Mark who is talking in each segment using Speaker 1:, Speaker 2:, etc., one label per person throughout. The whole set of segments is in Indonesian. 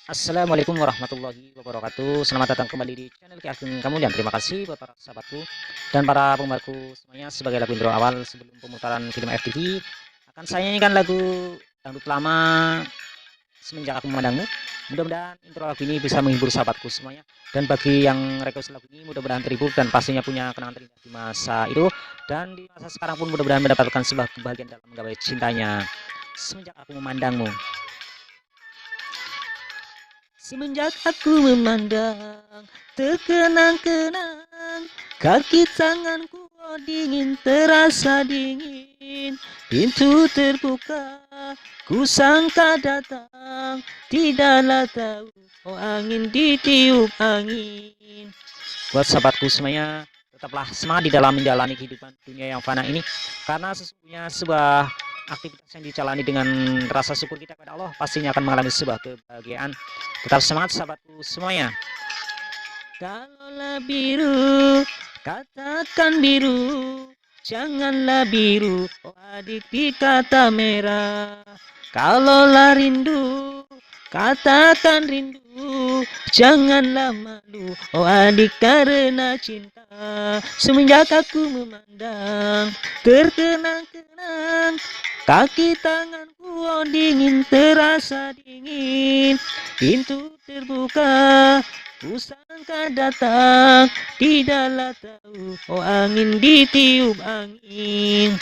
Speaker 1: Assalamualaikum warahmatullahi wabarakatuh. Selamat datang kembali di channel Ki Ageng Kemulian. Terima kasih buat para sahabatku dan para penggemarku semuanya. Sebagai lagu intro awal sebelum pemutaran film FTV, akan saya nyanyikan lagu dangdut lama Semenjak Aku Memandangmu. Mudah-mudahan intro lagu ini bisa menghibur sahabatku semuanya. Dan bagi yang request lagu ini mudah-mudahan terhibur dan pastinya punya kenangan terindah di masa itu. Dan di masa sekarang pun mudah-mudahan mendapatkan sebuah kebahagiaan dalam menggapai cintanya. Semenjak Aku Memandangmu. Semenjak aku memandang, terkenang-kenang, kaki tanganku dingin, terasa dingin. Pintu terbuka, ku sangka datang, tidaklah tahu, oh angin ditiup angin. Buat sahabatku semuanya, tetaplah semangat di dalam menjalani kehidupan dunia yang fana ini, karena sesungguhnya sebuah aktivitas yang dijalani dengan rasa syukur kita kepada Allah pastinya akan mengalami sebuah kebahagiaan. Tetap semangat sahabatku semuanya. Kalaulah biru, katakan biru, janganlah biru, oh adik dikata merah. Kalaulah rindu, katakan rindu, janganlah malu, oh adik karena cinta. Semenjak aku memandang, terkenang-kenang, kaki tanganku dingin, terasa dingin. Pintu terbuka, ku sangka datang, tidaklah tahu, oh angin ditiup angin.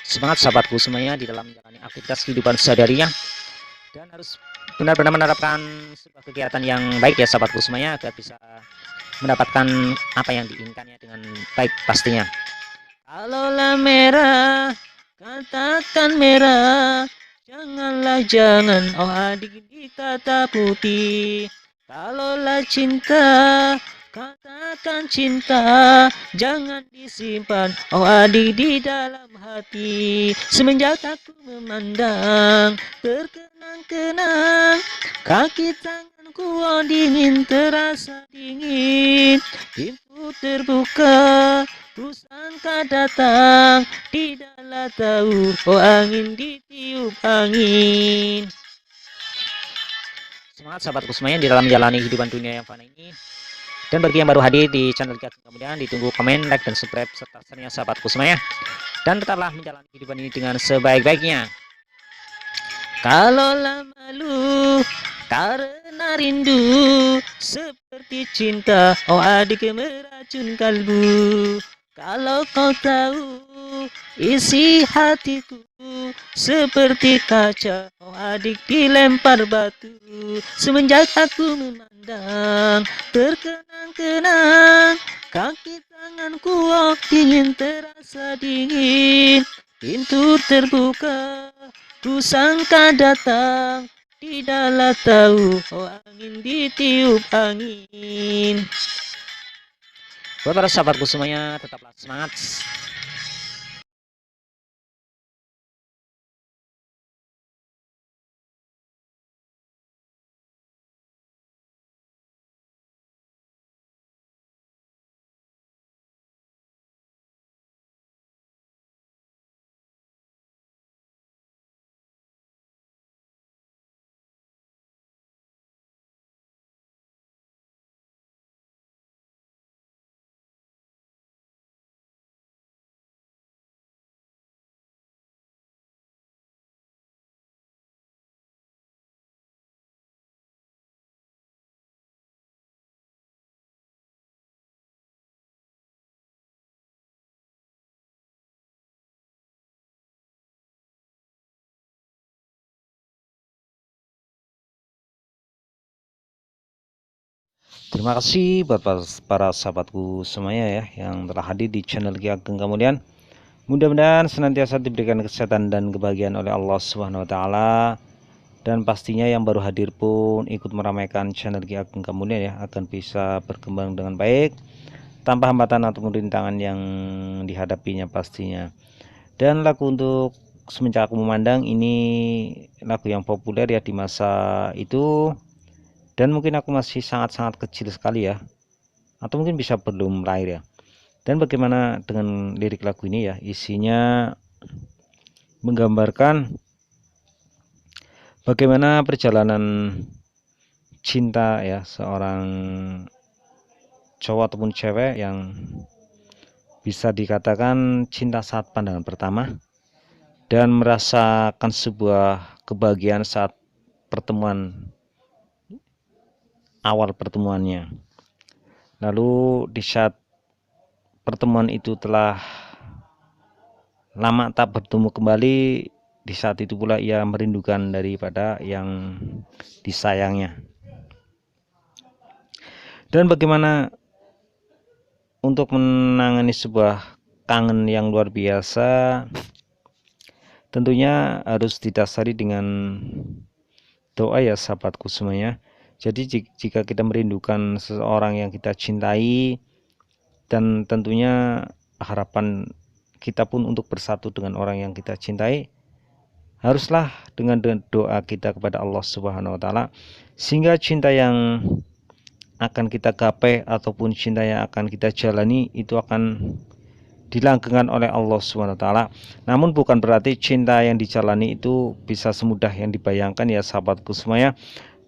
Speaker 1: Semangat sahabatku semuanya di dalam menjalani aktivitas kehidupan sehari-harinya, dan harus benar-benar menerapkan sebuah kegiatan yang baik ya sahabatku semuanya, agar bisa mendapatkan apa yang diinginkannya dengan baik pastinya. Kalaulah merah, katakan merah, janganlah jangan, oh adik dikata putih. Kalaulah cinta, katakan cinta, jangan disimpan, oh adik di dalam hati. Semenjak aku memandang, terkenang-kenang, kaki tanganku dingin, terasa dingin. Pintu terbuka, ku sangka datang, tidaklah tahu, oh angin ditiup angin. Semangat sahabatku semuanya di dalam menjalani kehidupan dunia yang fana ini. Dan bagi yang baru hadir di channel kita, kemudian ditunggu komen, like, dan subscribe serta share-nya sahabatku semuanya. Dan tetaplah menjalani kehidupan ini dengan sebaik-baiknya. Kalaulah malu karena rindu, seperti cinta, oh adik meracun kalbu. Kalau kau tahu isi hatiku, seperti kaca, oh adik dilempar batu. Semenjak aku memandang, terkenang-kenang, kaki tanganku dingin, terasa dingin. Pintu terbuka, ku sangka datang, tidaklah tahu, oh angin ditiup angin. Buat para sahabatku semuanya, tetaplah semangat. Terima kasih buat para sahabatku semuanya ya yang telah hadir di channel Ki Ageng Kemulian. Mudah-mudahan senantiasa diberikan kesehatan dan kebahagiaan oleh Allah Subhanahu wa taala, dan pastinya yang baru hadir pun ikut meramaikan channel Ki Ageng Kemulian ya, akan bisa berkembang dengan baik tanpa hambatan ataupun rintangan yang dihadapinya pastinya. Dan lagu untuk Semenjak Aku Memandang ini lagu yang populer ya di masa itu, dan mungkin aku masih sangat-sangat kecil sekali ya, atau mungkin bisa belum lahir ya. Dan bagaimana dengan lirik lagu ini ya, isinya menggambarkan Bagaimana perjalanan cinta ya seorang cowok ataupun cewek yang bisa dikatakan cinta saat pandangan pertama dan merasakan sebuah kebahagiaan saat pertemuan awal pertemuannya. Lalu di saat pertemuan itu telah lama tak bertemu kembali, di saat itu pula ia merindukan daripada yang disayangnya. Dan bagaimana untuk menangani sebuah kangen yang luar biasa, tentunya harus didasari dengan doa ya sahabatku semuanya. Jadi jika kita merindukan seseorang yang kita cintai, dan tentunya harapan kita pun untuk bersatu dengan orang yang kita cintai, haruslah dengan doa kita kepada Allah Subhanahu wa taala, sehingga cinta yang akan kita gapai ataupun cinta yang akan kita jalani itu akan dilanggengkan oleh Allah Subhanahu wa taala. Namun bukan berarti cinta yang dijalani itu bisa semudah yang dibayangkan ya sahabatku semuanya.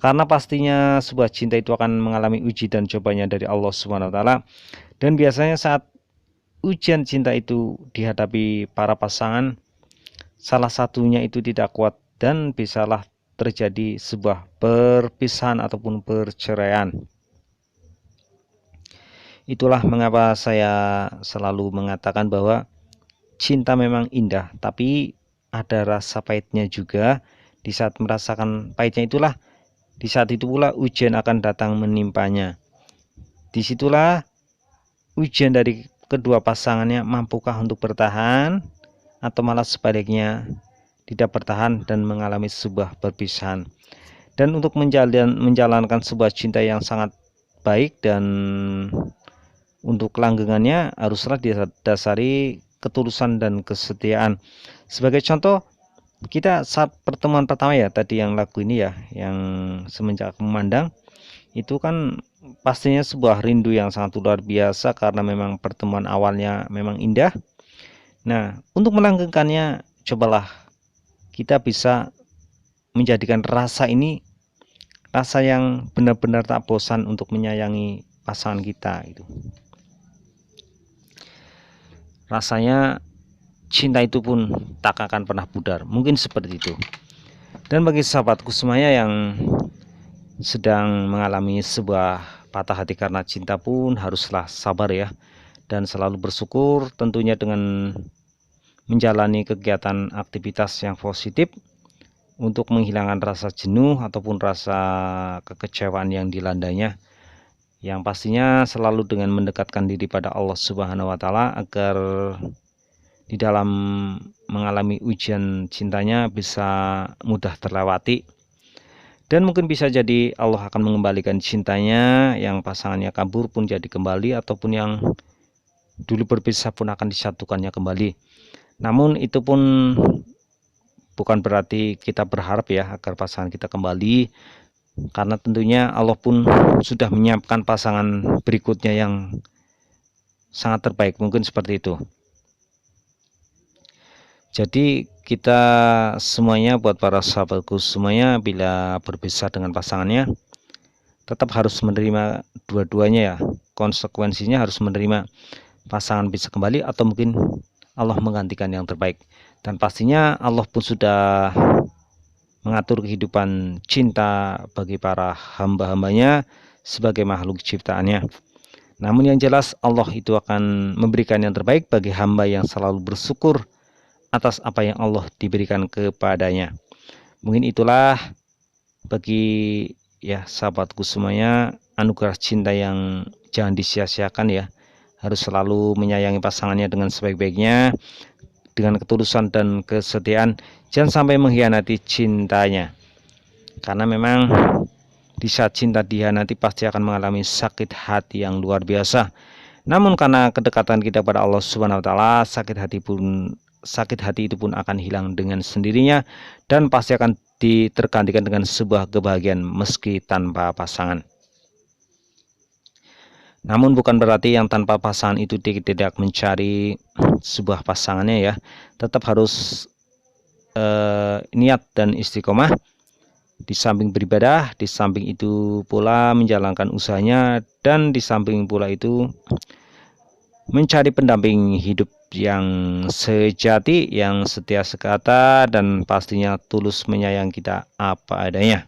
Speaker 1: Karena pastinya sebuah cinta itu akan mengalami uji dan cobanya dari Allah Subhanahu wa taala. Dan biasanya saat ujian cinta itu dihadapi para pasangan, salah satunya itu tidak kuat dan bisalah terjadi sebuah perpisahan ataupun perceraian. Itulah mengapa saya selalu mengatakan bahwa cinta memang indah, tapi ada rasa pahitnya juga. Di saat merasakan pahitnya itulah, di saat itu pula ujian akan datang menimpanya. Disitulah ujian dari kedua pasangannya, mampukah untuk bertahan atau malah sebaliknya tidak bertahan dan mengalami sebuah perpisahan. Dan untuk menjalankan sebuah cinta yang sangat baik dan untuk kelanggengannya haruslah didasari ketulusan dan kesetiaan. Sebagai contoh, kita saat pertemuan pertama ya tadi yang lagu ini ya, yang semenjak memandang, itu kan pastinya sebuah rindu yang sangat luar biasa karena memang pertemuan awalnya memang indah. Nah, untuk melanggengkannya, cobalah kita bisa menjadikan rasa ini rasa yang benar-benar tak bosan untuk menyayangi pasangan kita itu. Rasanya cinta itu pun tak akan pernah pudar, mungkin seperti itu. Dan bagi sahabatku semuanya yang sedang mengalami sebuah patah hati karena cinta pun haruslah sabar ya, dan selalu bersyukur tentunya dengan menjalani kegiatan aktivitas yang positif untuk menghilangkan rasa jenuh ataupun rasa kekecewaan yang dilandanya, yang pastinya selalu dengan mendekatkan diri pada Allah Subhanahu wa taala agar di dalam mengalami ujian cintanya bisa mudah terlewati. Dan mungkin bisa jadi Allah akan mengembalikan cintanya, yang pasangannya kabur pun jadi kembali, ataupun yang dulu berpisah pun akan disatukannya kembali. Namun itu pun bukan berarti kita berharap ya agar pasangan kita kembali, karena tentunya Allah pun sudah menyiapkan pasangan berikutnya yang sangat terbaik, mungkin seperti itu. Jadi kita semuanya, buat para sahabatku semuanya, bila berpisah dengan pasangannya tetap harus menerima dua-duanya ya. Konsekuensinya harus menerima pasangan bisa kembali atau mungkin Allah menggantikan yang terbaik. Dan pastinya Allah pun sudah mengatur kehidupan cinta bagi para hamba-hambanya sebagai makhluk ciptaannya. Namun yang jelas Allah itu akan memberikan yang terbaik bagi hamba yang selalu bersyukur atas apa yang Allah diberikan kepadanya. Mungkin itulah bagi ya sahabatku semuanya, anugerah cinta yang jangan disia-siakan ya. Harus selalu menyayangi pasangannya dengan sebaik-baiknya, dengan ketulusan dan kesetiaan. Jangan sampai mengkhianati cintanya, karena memang di saat cinta dikhianati pasti akan mengalami sakit hati yang luar biasa. Namun karena kedekatan kita pada Allah Subhanahu wa taala, sakit hati itu pun akan hilang dengan sendirinya dan pasti akan tergantikan dengan sebuah kebahagiaan meski tanpa pasangan. Namun bukan berarti yang tanpa pasangan itu tidak mencari sebuah pasangannya ya. Tetap harus niat dan istiqomah di samping beribadah, di samping itu pula menjalankan usahanya, dan di samping pula itu mencari pendamping hidup yang sejati, yang setia sekata, dan pastinya tulus menyayangi kita apa adanya.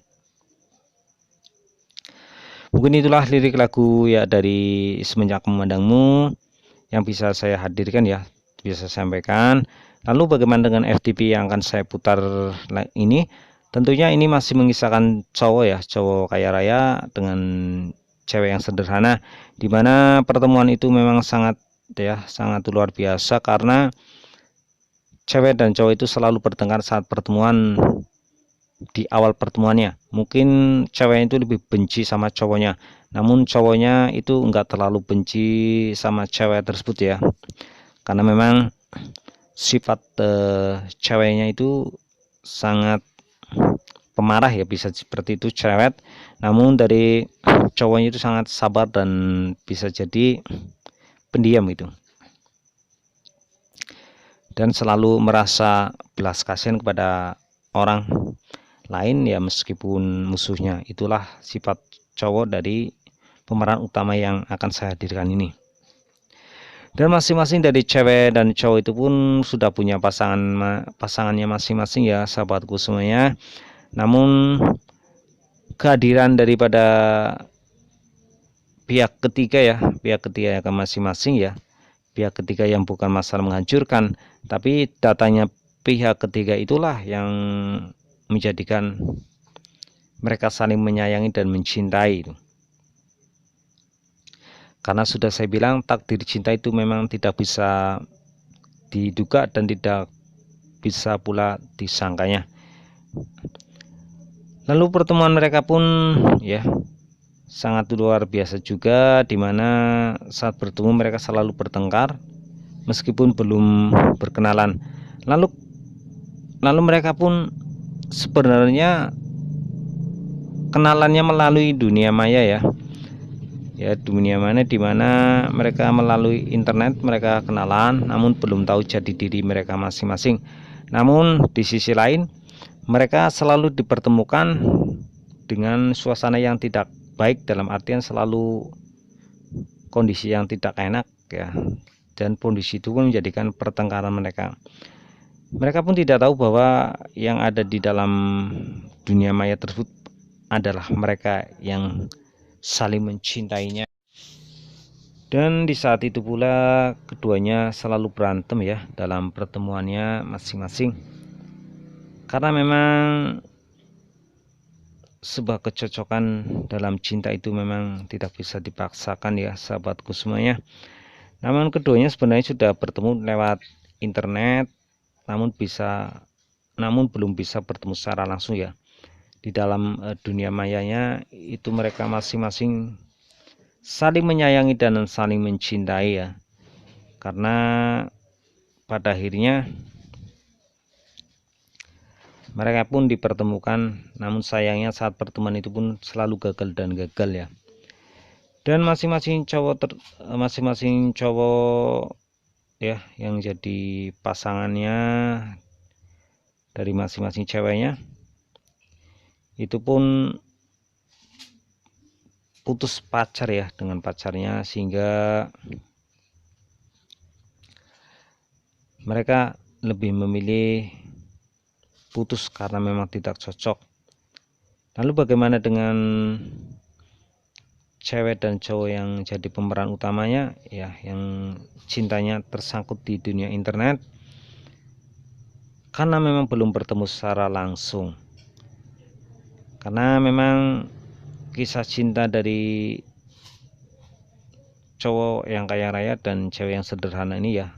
Speaker 1: Mungkin itulah lirik lagu ya dari Semenjak Memandangmu yang bisa saya hadirkan ya, bisa saya sampaikan. Lalu bagaimana dengan FTP yang akan saya putar ini? Tentunya ini masih mengisahkan cowok ya, cowok kaya raya dengan cewek yang sederhana, dimana pertemuan itu memang sangat luar biasa karena cewek dan cowok itu selalu bertengkar saat pertemuan. Di awal pertemuannya mungkin cewek itu lebih benci sama cowoknya, namun cowoknya itu enggak terlalu benci sama cewek tersebut ya, karena memang sifat ceweknya itu sangat pemarah ya, bisa seperti itu cerewet, namun dari cowoknya itu sangat sabar dan bisa jadi pendiam gitu, dan selalu merasa belas kasihan kepada orang lain ya meskipun musuhnya. Itulah sifat cowok dari pemeran utama yang akan saya hadirkan ini. Dan masing-masing dari cewek dan cowok itu pun sudah punya pasangannya masing-masing ya sahabatku semuanya. Namun kehadiran daripada pihak ketiga ya, pihak ketiga yang masing-masing ya, pihak ketiga yang bukan masalah menghancurkan, tapi datanya pihak ketiga itulah yang menjadikan mereka saling menyayangi dan mencintai. Karena sudah saya bilang takdir cinta itu memang tidak bisa diduga dan tidak bisa pula disangkanya. Lalu pertemuan mereka pun ya sangat luar biasa juga, dimana saat bertemu mereka selalu bertengkar meskipun belum berkenalan. Lalu mereka pun sebenarnya kenalannya melalui dunia maya ya, dunia mana dimana mereka melalui internet mereka kenalan, namun belum tahu jati diri mereka masing-masing. Namun di sisi lain mereka selalu dipertemukan dengan suasana yang tidak baik, dalam artian selalu kondisi yang tidak enak ya, dan kondisi itu pun menjadikan pertengkaran mereka. Mereka pun tidak tahu bahwa yang ada di dalam dunia maya tersebut adalah mereka yang saling mencintainya. Dan di saat itu pula keduanya selalu berantem ya dalam pertemuannya masing-masing, karena memang sebuah kecocokan dalam cinta itu memang tidak bisa dipaksakan ya sahabatku semuanya. Namun keduanya sebenarnya sudah bertemu lewat internet, namun belum bisa bertemu secara langsung ya. Di dalam dunia mayanya itu mereka masing-masing saling menyayangi dan saling mencintai ya, karena pada akhirnya mereka pun dipertemukan, namun sayangnya saat pertemuan itu pun selalu gagal dan gagal ya. Dan masing-masing cowok ya yang jadi pasangannya dari masing-masing ceweknya itu pun putus pacar ya dengan pacarnya, sehingga mereka lebih memilih putus karena memang tidak cocok. Lalu bagaimana dengan cewek dan cowok yang jadi pemeran utamanya ya, yang cintanya tersangkut di dunia internet karena memang belum bertemu secara langsung. Karena memang kisah cinta dari cowok yang kaya raya dan cewek yang sederhana ini ya,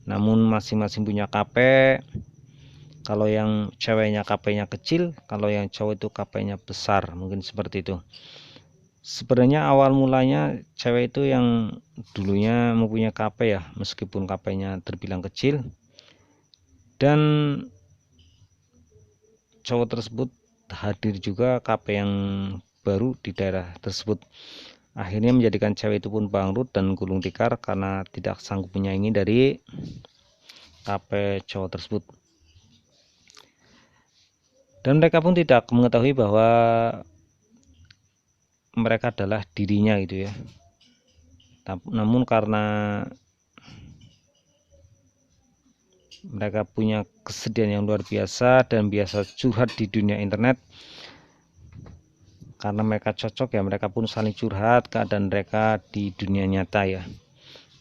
Speaker 1: namun masing-masing punya KP. Kalau yang ceweknya KP-nya kecil, kalau yang cowok itu KP-nya besar, mungkin seperti itu. Sebenarnya awal mulanya cewek itu yang dulunya mempunyai KP ya, meskipun KP-nya terbilang kecil, dan cowok tersebut hadir juga KP yang baru di daerah tersebut. Akhirnya menjadikan cewek itu pun bangkrut dan gulung tikar karena tidak sanggup menyaingi dari KP cowok tersebut. Dan mereka pun tidak mengetahui bahwa mereka adalah dirinya gitu ya. Namun karena mereka punya kesedihan yang luar biasa dan biasa curhat di dunia internet, karena mereka cocok ya, mereka pun saling curhat keadaan mereka di dunia nyata ya,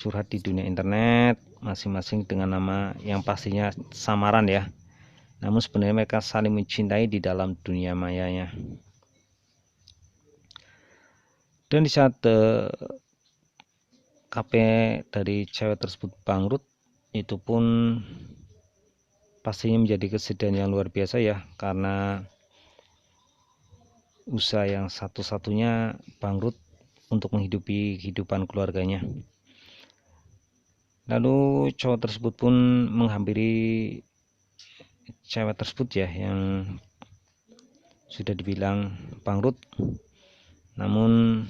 Speaker 1: curhat di dunia internet masing-masing dengan nama yang pastinya samaran ya, namun sebenarnya mereka saling mencintai di dalam dunia mayanya. Dan di saat KP dari cewek tersebut bangkrut, itu pun pastinya menjadi kesedihan yang luar biasa ya, karena usaha yang satu-satunya bangkrut untuk menghidupi kehidupan keluarganya. Lalu cowok tersebut pun menghampiri cewek tersebut ya, yang sudah dibilang bangkrut, namun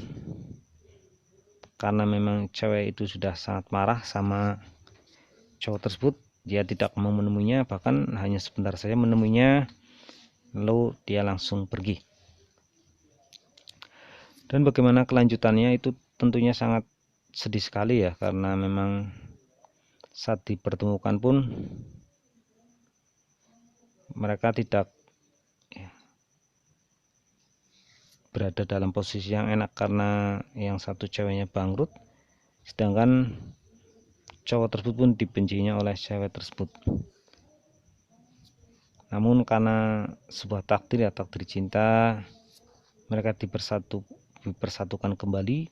Speaker 1: karena memang cewek itu sudah sangat marah sama cowok tersebut, dia tidak mau menemuinya, bahkan hanya sebentar saja menemuinya, lalu dia langsung pergi. Dan bagaimana kelanjutannya itu tentunya sangat sedih sekali ya, karena memang saat dipertemukan pun mereka tidak berada dalam posisi yang enak, karena yang satu ceweknya bangkrut, sedangkan cowok tersebut pun dibencinya oleh cewek tersebut. Namun karena sebuah takdir ya, takdir cinta, mereka dipersatukan kembali,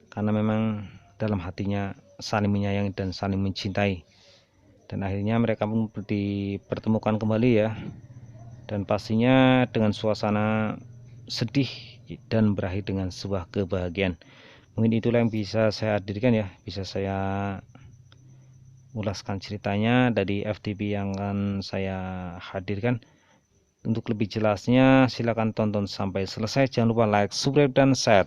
Speaker 1: karena memang dalam hatinya saling menyayangi dan saling mencintai. Dan akhirnya mereka pun dipertemukan kembali ya, dan pastinya dengan suasana sedih dan berakhir dengan sebuah kebahagiaan. Mungkin itulah yang bisa saya hadirkan ya, bisa saya ulaskan ceritanya dari FTP yang akan saya hadirkan. Untuk lebih jelasnya silakan tonton sampai selesai, jangan lupa like, subscribe, dan share.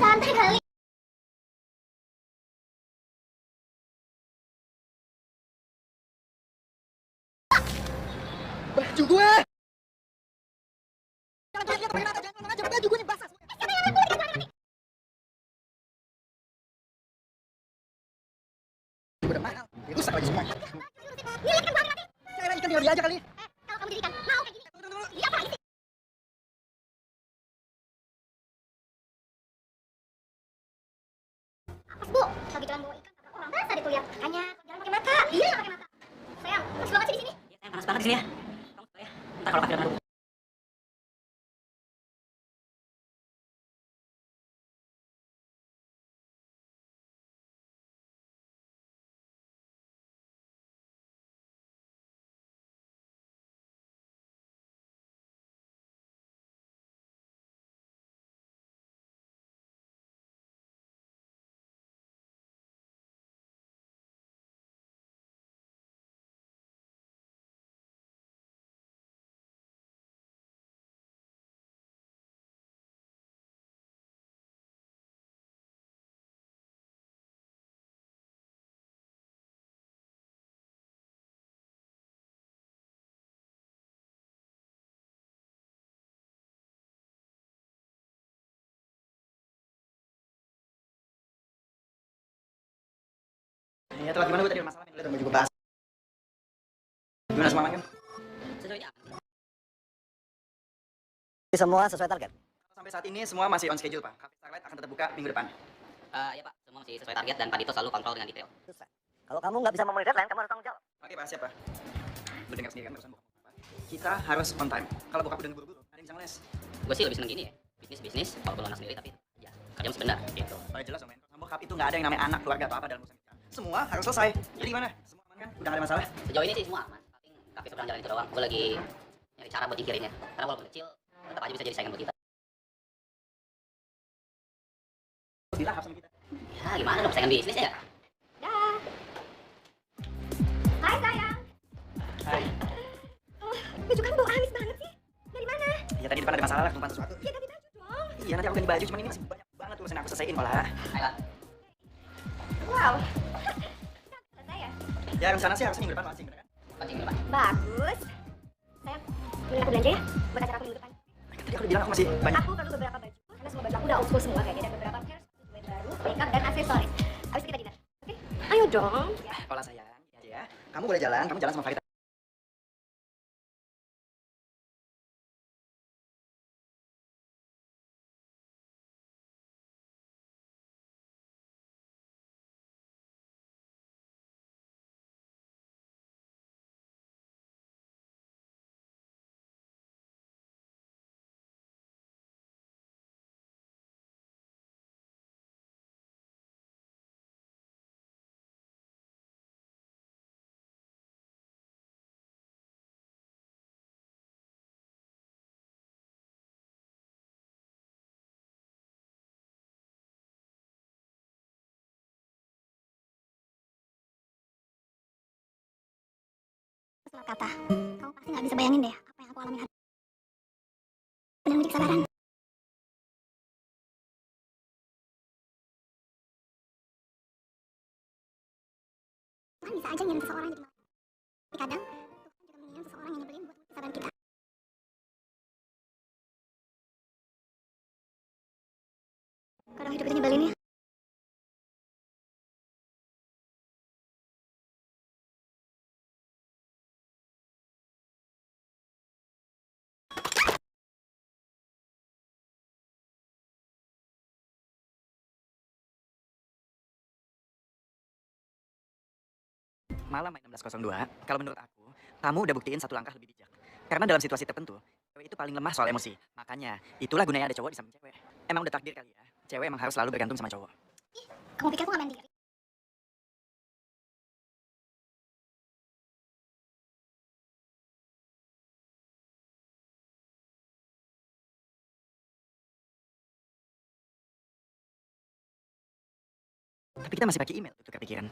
Speaker 2: Santai kali. Baju gue. Jangan baju gue nih basah. Udah mahal. Rusak lagi semua. Lihat kan banget. Cewek ikan tinggal dia aja kali. Kalau kamu dirikan, mau kayak gini. Tunggu. Dia apa lagi sih? Apa bu? Lagi jalan bawa ikan tabrak orang. Masa itu lihat? Hanya jalan pakai mata. Iya pakai mata. Sayang, panas banget sih di sini. Iya, panas banget di sini ya. Kamu ya. Entar kalau kafiran baru. Ya, telah gimana gue tadi masalah nih, lihat baju gue basah. Gimana semua kan? Sesuai aman. Semua sesuai target. Sampai saat ini semua masih on schedule, Pak. Cafe Starlight akan tetap buka minggu depan. Ya, Pak. Semua masih sesuai target dan Pak Dito selalu kontrol dengan detail.
Speaker 3: Susah. Kalau kamu nggak bisa memenuhi deadline, kamu harus tanggung jawab.
Speaker 4: Oke Pak, siapa? Lu dengar sendiri kan barusan bokap apa? Kita harus on time. Kalau bokap udah buru-buru, ada yang bisa ngeles.
Speaker 2: Gue sih lebih seneng gini ya, bisnis walaupun anak sendiri tapi ya kerja sebentar gitu.
Speaker 4: Oh ya jelas dong men, sama bokap itu nggak ada yang namanya anak, keluarga atau apa dalam urusan kita. Semua harus selesai. Jadi gimana? Semua aman kan? Udah nggak ada masalah?
Speaker 2: Sejauh ini sih semua aman, paling kafe seberang jalan itu doang. Gue lagi nyari cara buat nyingkirinnya, karena walaupun kecil tetap aja bisa jadi saingan buat kita.
Speaker 4: Dilahap sama kita.
Speaker 2: Ya gimana dong, saingan bisnis ya?
Speaker 5: Dah. Hai sayang.
Speaker 4: Hai.
Speaker 5: Baju kamu bau amis banget sih. Dari mana?
Speaker 4: Ya tadi depan ada masalah lah, tumpah sesuatu.
Speaker 5: Ya ganti baju dong.
Speaker 4: Iya nanti aku ganti baju, cuman ini masih banyak banget urusan yang aku selesaiin malah.
Speaker 2: Ayolah.
Speaker 5: Wow. Selesai ya?
Speaker 4: Ya rencana sih harusnya minggu depan launching, bener kan?
Speaker 2: Pancing dulu, Pak.
Speaker 5: Bagus. Sayang, mending aku belanja ya buat acara aku minggu depan.
Speaker 4: Kan tadi aku udah bilang aku masih banyak.
Speaker 5: Aku perlu beberapa baju karena semua baju aku udah old school semua kayaknya, dan beberapa pair sesuai baru, makeup dan aksesoris. Habis itu kita dinner. Oke? Ayo dong. Ya.
Speaker 4: Pola sayang, ya. Kamu boleh jalan, kamu jalan sama Farida.
Speaker 5: Salah kata. Kamu pasti nggak bisa bayangin deh apa yang aku alami hari ini. Benar menjadi kesabaran. Tuhan bisa aja ngirim seseorang jadi malaikat. Tapi kadang Tuhan juga mengirim seseorang yang nyebelin buat kesabaran kita. Kadang hidup itu nyebelin ya.
Speaker 4: Malam 16.02, kalau menurut aku, kamu udah buktiin satu langkah lebih bijak. Karena dalam situasi tertentu, cewek itu paling lemah soal emosi. Makanya, itulah gunanya ada cowok di samping cewek. Emang udah takdir kali ya, cewek emang harus selalu bergantung sama cowok.
Speaker 5: Kamu pikir aku nggak mandiri?
Speaker 4: Tapi kita masih pakai email untuk kepikiran.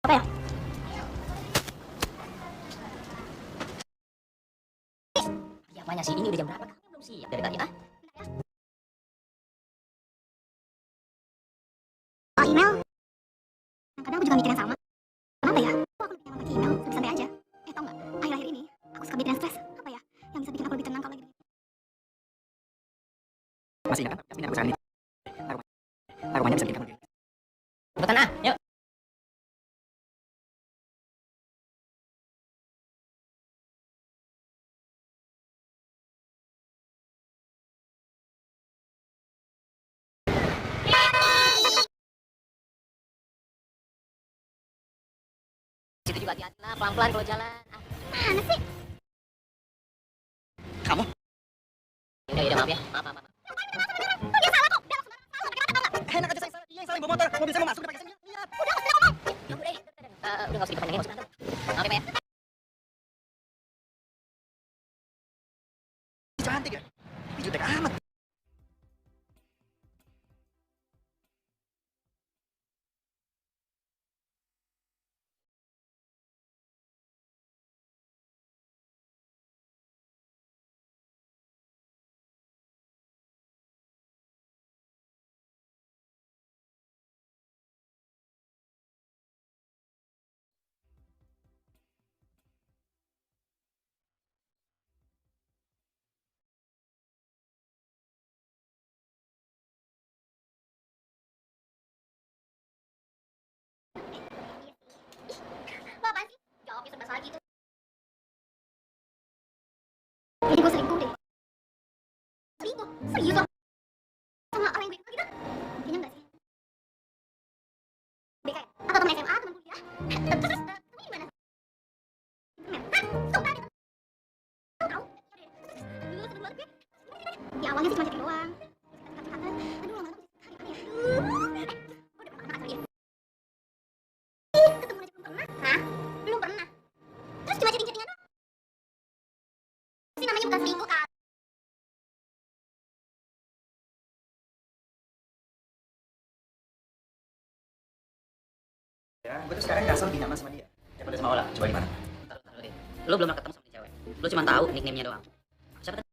Speaker 5: Apa ya?
Speaker 2: Ya apanya sih, ini udah jam berapa? Kamu belum siap dari tadi, ah?
Speaker 5: Oh, email. Kadang aku juga mikir yang sama. Kenapa ya? Kok aku lebih nyaman pakai email? Lebih santai aja. Tau nggak? Akhir-akhir ini aku suka mikirin stres. Apa ya? Yang bisa bikin aku lebih tenang kalau lagi begini.
Speaker 4: Masih ingat kan? Yasmin yang aku saran itu. Aromanya bisa bikin kamu diri.
Speaker 2: Cepetan ah, yuk. Situ juga hati-hati lah, pelan-pelan kalau jalan. Ah,
Speaker 5: Mana sih?
Speaker 4: Kamu?
Speaker 2: yaudah, maaf ya. Maaf.
Speaker 4: Enak aja saya salah, dia yang salah bawa motor. Mobil saya mau masuk, udah pakai saya. Lihat.
Speaker 2: Ya udah, udah nggak usah diperpanjangin, nggak usah berantem. Maaf ya, Pak ya.
Speaker 4: Cantik ya? Tapi jutek amat.
Speaker 5: Serius loh? Sama orang yang bego gitu? Kayaknya enggak sih. BK ya? Atau temen SMA, temen kuliah? Terus, kamu gimana? Internet? Hah? Sumpah deh. Tahu? Aduh, sedih banget gue. Ya awalnya sih cuma chatting doang. Kata-kata, aduh lama-lama hari ya. Udah pernah kali ya? Ketemu aja belum pernah? Hah? Belum pernah? Terus cuma chatting-chattingan doang? Sih namanya bukan selingkuh kan?
Speaker 4: Ya, gue tuh sekarang ngerasa lebih nyaman sama dia daripada sama Ola. Coba gimana?
Speaker 6: Taruh deh. Lu belum pernah ketemu sama nih cewek. Lu cuma tahu nickname-nya doang. Siapa tuh?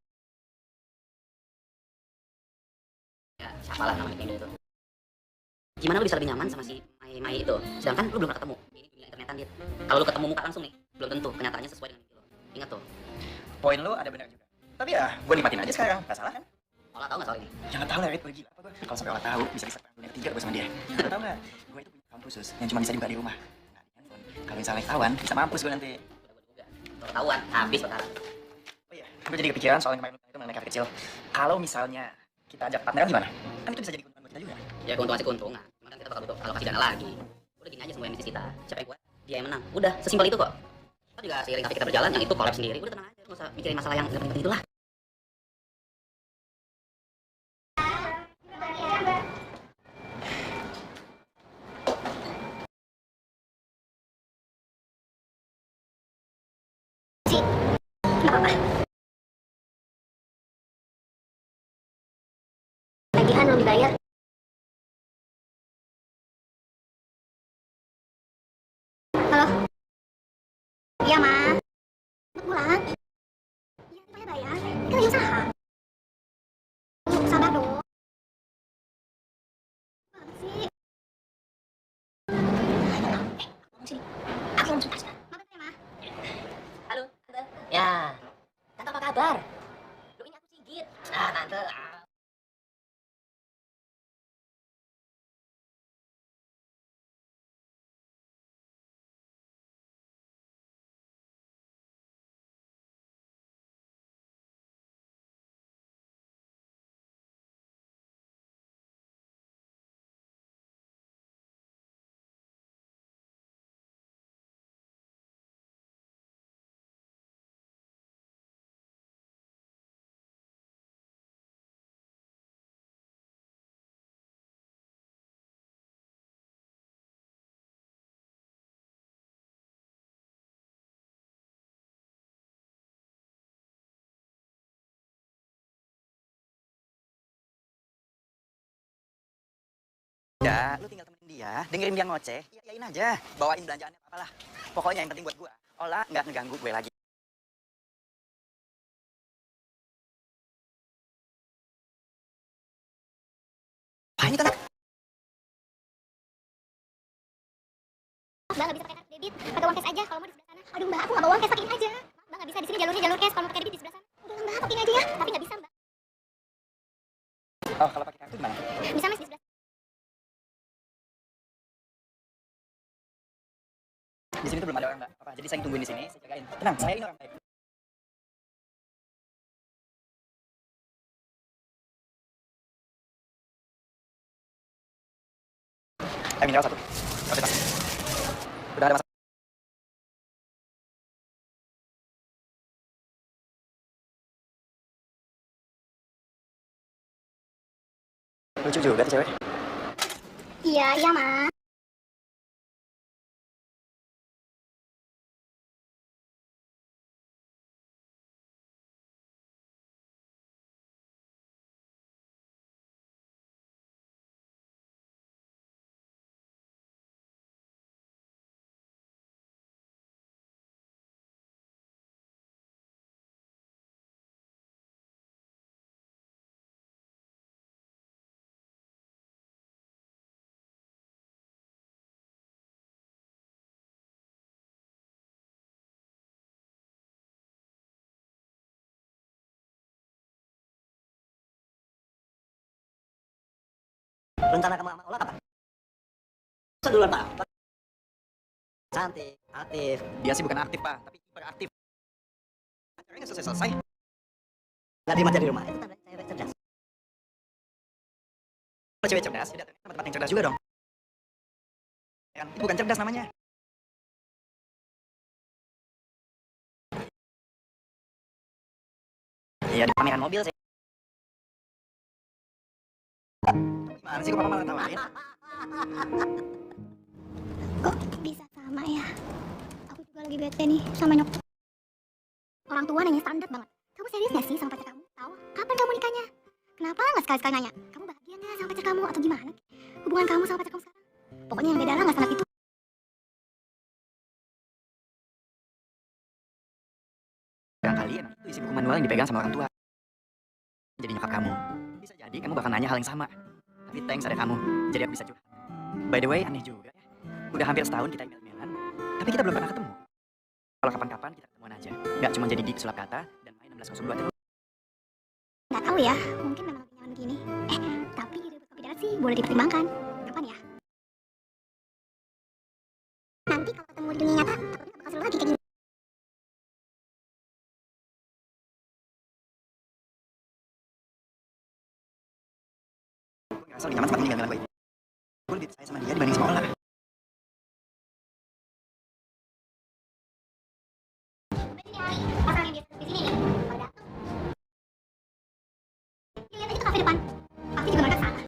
Speaker 6: Ya, siapalah nama nickname itu. Gimana lu bisa lebih nyaman sama si Mai itu? Sedangkan lu belum pernah ketemu. Ini dunia internetan dia. Kalau lu ketemu muka langsung nih, belum tentu kenyataannya sesuai dengan itu. Ingat tuh.
Speaker 4: Poin lu ada benar juga. Tapi ya, gue nikmatin aja sekarang. Gak salah kan?
Speaker 6: Olah tahu nggak soal ini?
Speaker 4: Jangan tahu lah, Rit. Gue gila apa gue. Kalau sampai Ola tahu, bisa diserang dunia ketiga gue sama dia. Lo tau nggak? Gue itu punya account khusus yang cuma bisa dibuka di rumah. Nah, di handphone. Kalau misalnya ketahuan, bisa mampus gue nanti.
Speaker 6: Udah gue duga. Kalau ketahuan, habis perkara.
Speaker 4: Oh iya, gue jadi kepikiran soal yang kemarin itu mengenai kafe kecil. Kalau misalnya kita ajak partneran gimana? Kan itu bisa jadi keuntungan buat kita juga.
Speaker 6: Ya keuntungan sih keuntungan. Cuma kan kita bakal butuh alokasi dana lagi. Udah gini aja semua yang bisnis kita. Siapa yang kuat, dia yang menang. Udah, sesimpel itu kok. Kita juga seiring kafe kita berjalan, yang itu collab sendiri. Udah tenang aja, nggak usah mikirin masalah yang nggak penting itulah.
Speaker 5: Nggak apa-apa. Lagian belum dibayar. Halo? Iya, Ma. Cepet pulang. Iya, saya bayar. Kita lagi usaha. Sabar dong. Apa sih? Sini. Aku langsung aja. Maaf ya, Ma.
Speaker 6: Halo, Tante. Ya, Tante apa kabar? Lu ini aku Sigit. Ah, Tante.
Speaker 4: Ya, lu tinggal temenin dia, dengerin dia ngoceh, iyain aja, bawain belanjaannya apalah. Pokoknya yang penting buat gua, Ola nggak ngeganggu gue lagi. Apa ini Tante?
Speaker 5: Mbak nggak bisa pakai kartu debit, pakai uang cash aja. Kalau mau di sebelah sana. Aduh Mbak, aku nggak bawa uang cash, pakein aja. Mbak nggak bisa di sini jalurnya jalur cash. Kalau mau pakai debit di sebelah sana. Udah Mbak, pakein aja ya. Tapi nggak bisa Mbak.
Speaker 4: Oh, kalau pakai kartu gimana?
Speaker 5: Bisa Mas di sebelah.
Speaker 4: Di sini tuh belum ada orang, Mbak. Apa? Jadi saya tungguin di sini, saya jagain. Tenang, saya ini orang baik. Mineral satu. Oke, Pak. Udah ada masalah. Lucu juga tuh cewek.
Speaker 5: Iya, iya Mas.
Speaker 3: Rencana kamu sama Ola kapan?
Speaker 4: Masa duluan, Pak?
Speaker 3: Cantik, aktif.
Speaker 4: Dia sih bukan aktif, Pak, tapi hiperaktif. Acaranya nggak selesai-selesai.
Speaker 3: Nggak diem aja di rumah. Itu tanda cewek cerdas.
Speaker 4: cewek cerdas, ya datang ke tempat yang cerdas juga dong. Ya kan? Itu bukan cerdas namanya. Iya, di pameran mobil sih. Gimana sih kok papa malah tawarin?
Speaker 5: Kok bisa sama ya? Aku juga lagi bete nih sama nyokap. Orang tua nanya standar banget. Kamu serius gak sih sama pacar kamu? Tahu? Kapan kamu nikahnya? Kenapa nggak sekali-sekali nanya? Kamu bahagia nggak sama pacar kamu atau gimana? Hubungan kamu sama pacar kamu sekarang? Pokoknya yang beda lah nggak salah itu.
Speaker 4: Barangkali emang itu isi buku manual yang dipegang sama orang tua. Jadi nyokap kamu. Bisa jadi kamu bakal nanya hal yang sama. Tapi thanks ada kamu. Jadi aku bisa curhat. By the way, aneh juga ya. Udah hampir setahun kita email-emailan, tapi kita belum pernah ketemu. Kalau kapan-kapan kita ketemuan aja. Nggak cuma jadi di sulap kata dan main 1602 terus.
Speaker 5: Nggak tahu ya, mungkin memang lebih nyaman gini. Tapi ide berkopi darat sih boleh dipertimbangkan. Kapan ya? Nanti kalau ketemu di dunia nyata, takutnya bakal seru lagi kayak gini.
Speaker 4: Gue ngerasa lebih nyaman tempat ini gak gue. Gue lebih percaya sama dia dibanding sekolah.
Speaker 5: Orang yang biasa di sini nih, pada datang. Lihat aja tuh kafe depan. Pasti juga mereka salah.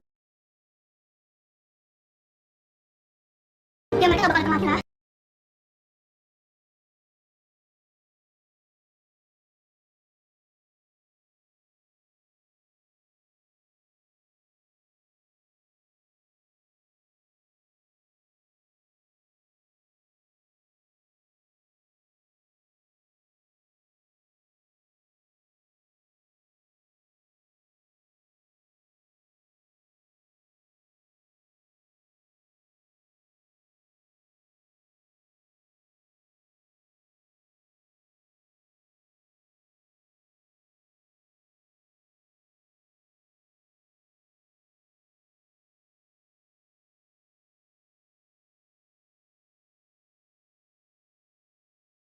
Speaker 5: Ya mereka gak bakal ketemu lagi lah.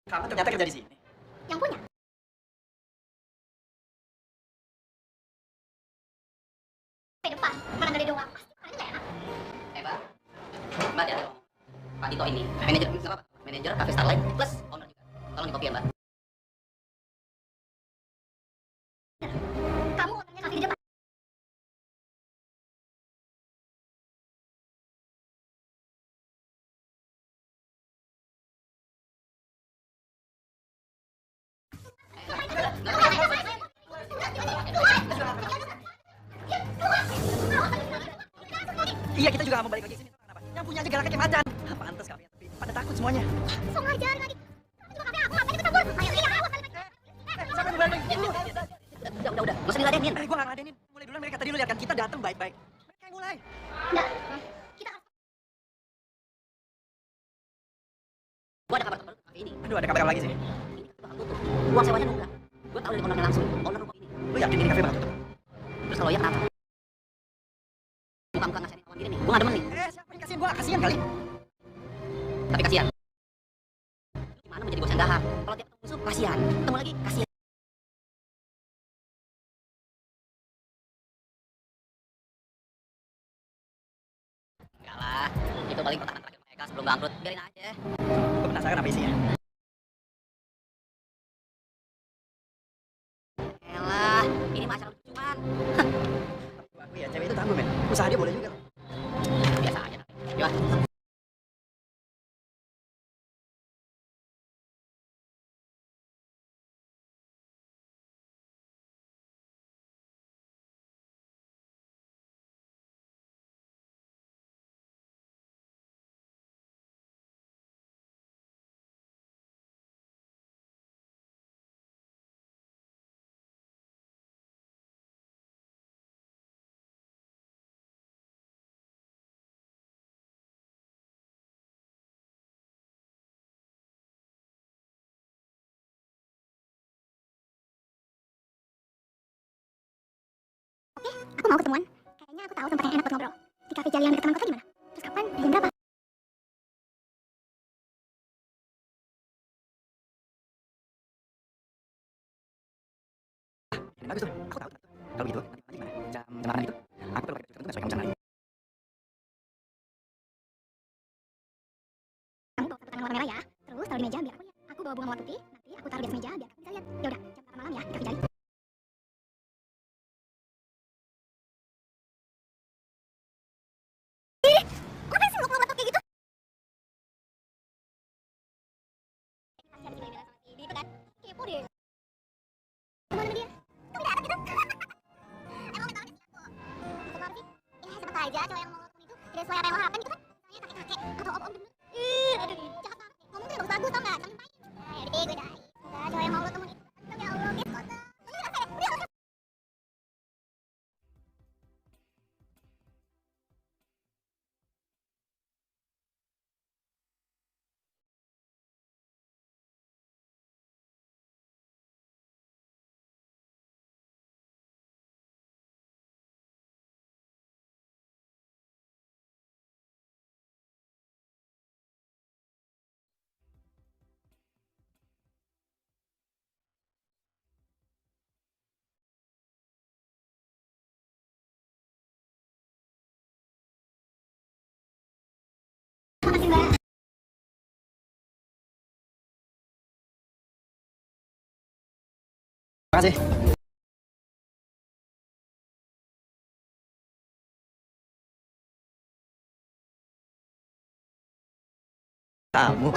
Speaker 4: Kamu ternyata kerja di sini.
Speaker 5: Yang punya. Kafe depan, karena gak ada doang. Pasti orangnya gak enak.
Speaker 6: Pak. Mbak ada dong. Pak Tito ini, manajer, nggak apa-apa. Manajer Cafe Starlight plus owner juga. Tolong di copy ya, Mbak.
Speaker 5: Kamu orangnya kafe di depan.
Speaker 4: Iya, kita juga gak mau balik lagi ke sini. Kenapa? Yang punya aja galaknya kayak macan. Pantes kalian, tapi pada takut semuanya.
Speaker 5: So ngajarin lagi. Kamu juga kafe aku, ngapain ikut campur? Ayo, iya, awas kali.
Speaker 4: Siapa yang berani?
Speaker 6: Udah. Nggak usah diladenin.
Speaker 4: Gue gak ngadenin. Mulai duluan mereka tadi lu lihat kan kita datang baik-baik. Mereka yang mulai.
Speaker 5: Enggak. Kita harus
Speaker 6: Gua ada kabar terbaru tentang cafe ini.
Speaker 4: Aduh, ada kabar lagi sih.
Speaker 6: Ini bakal tutup. Uang sewanya nunggak. Gua tahu dari ownernya langsung. Owner ruko ini.
Speaker 4: Lu yakin ini kafe bakal tutup?
Speaker 6: Terus kalau iya kenapa? Muka-muka ngasih kawan gini nih. Gua nggak demen nih.
Speaker 4: Siapa yang kasihan? Gue gak kasihan kali.
Speaker 6: Tapi kasihan. Lu gimana menjadi bos yang dahar? Kalau tiap ketemu musuh, kasihan. Ketemu lagi, kasihan. Enggak lah. Itu paling pertahanan terakhir mereka sebelum bangkrut. Biarin aja.
Speaker 4: Gue penasaran apa isinya.
Speaker 6: Elah, ini mah acara lucuan.
Speaker 4: Aku ya, cewek itu tangguh men. Usaha dia boleh juga.
Speaker 6: Biasa aja. Gimana?
Speaker 5: Aku mau ketemuan. Kayaknya aku tahu tempat yang enak buat ngobrol. Di kafe Jalian dekat taman kota gimana? Terus kapan? Jam berapa?
Speaker 4: Bagus tuh. Aku tahu. Kalau gitu, nanti gimana? Jam 8 itu. Aku perlu pakai tertentu supaya kamu jangan lagi.
Speaker 5: warna merah ya. Terus taruh di meja biar aku lihat. Aku bawa bunga mawar putih, nanti aku taruh di atas meja biar aku bisa lihat. Ya udah, jam 8 malam ya, kita cari. Ngapain sih lo kayak gitu? Ada juga yang bilang sama si itu kan, kepo deh. Gimana dia? Kok tidak ada gitu? Emang mentalnya sih aku. Maksud apa sih? Ya siapa aja cowok yang mau lo temuin itu tidak sesuai apa yang lo harapkan gitu kan? Misalnya kakek-kakek atau om-om gendut. Aduh, jahat banget. Ngomong tuh yang bagus-bagus tau nggak? Jangan main. Nah, ya udah gue dah. Semoga cowok yang mau lo temuin itu. Ya Allah, guys, kota. Makasih mbak.
Speaker 4: Makasih. Kamu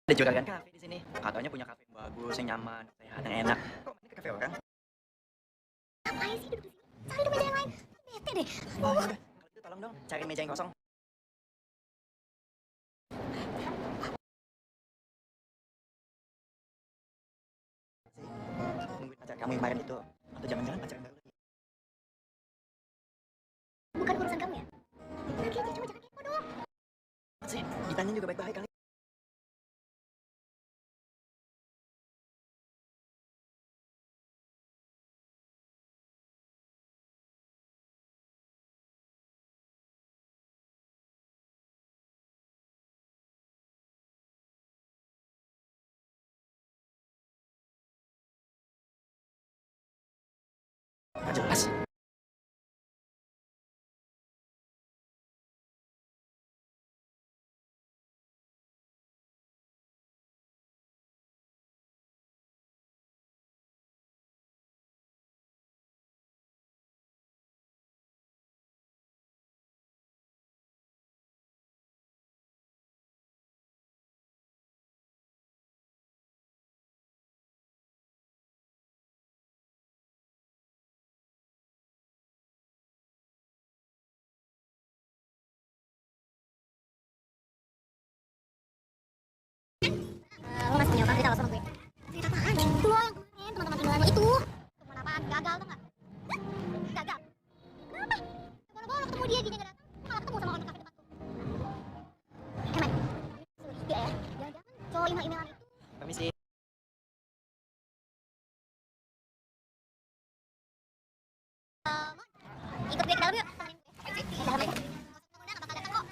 Speaker 4: ada juragan kafe di sini. Katanya punya kafe yang bagus, yang nyaman, sehat, yang enak. Kok main ke kafe orang?
Speaker 5: Ngapain sih duduk di sini? Cari ke meja yang lain. Bete deh.
Speaker 4: Oh, ya udah. Kalau gitu tolong dong cari meja yang kosong. Nungguin pacar kamu yang kemarin itu. Atau jangan-jangan pacar yang baru lagi.
Speaker 5: Bukan urusan kamu ya? Lagi aja, cuma jangan kepo dong.
Speaker 4: Apa sih? Ditanya juga baik-baik kali. Nggak jelas.
Speaker 5: Lo masih punya utang cerita lo sama gue? Cerita apaan? Itu lo yang kemarin teman-teman tinggalan lo itu. Teman apaan? Gagal tau nggak? Hah? Gagal? Kenapa? Bono-bono ketemu dia nggak datang. Lo malah ketemu sama orang kafe depan tuh. Men, curiga ya. Jangan-jangan cowok email-emailan itu
Speaker 4: Permisi.
Speaker 5: ikut gue ke dalam yuk. Temenin gue. Ngapain sih? Di dalam aja. Nggak usah undang-undang, nggak bakal datang kok.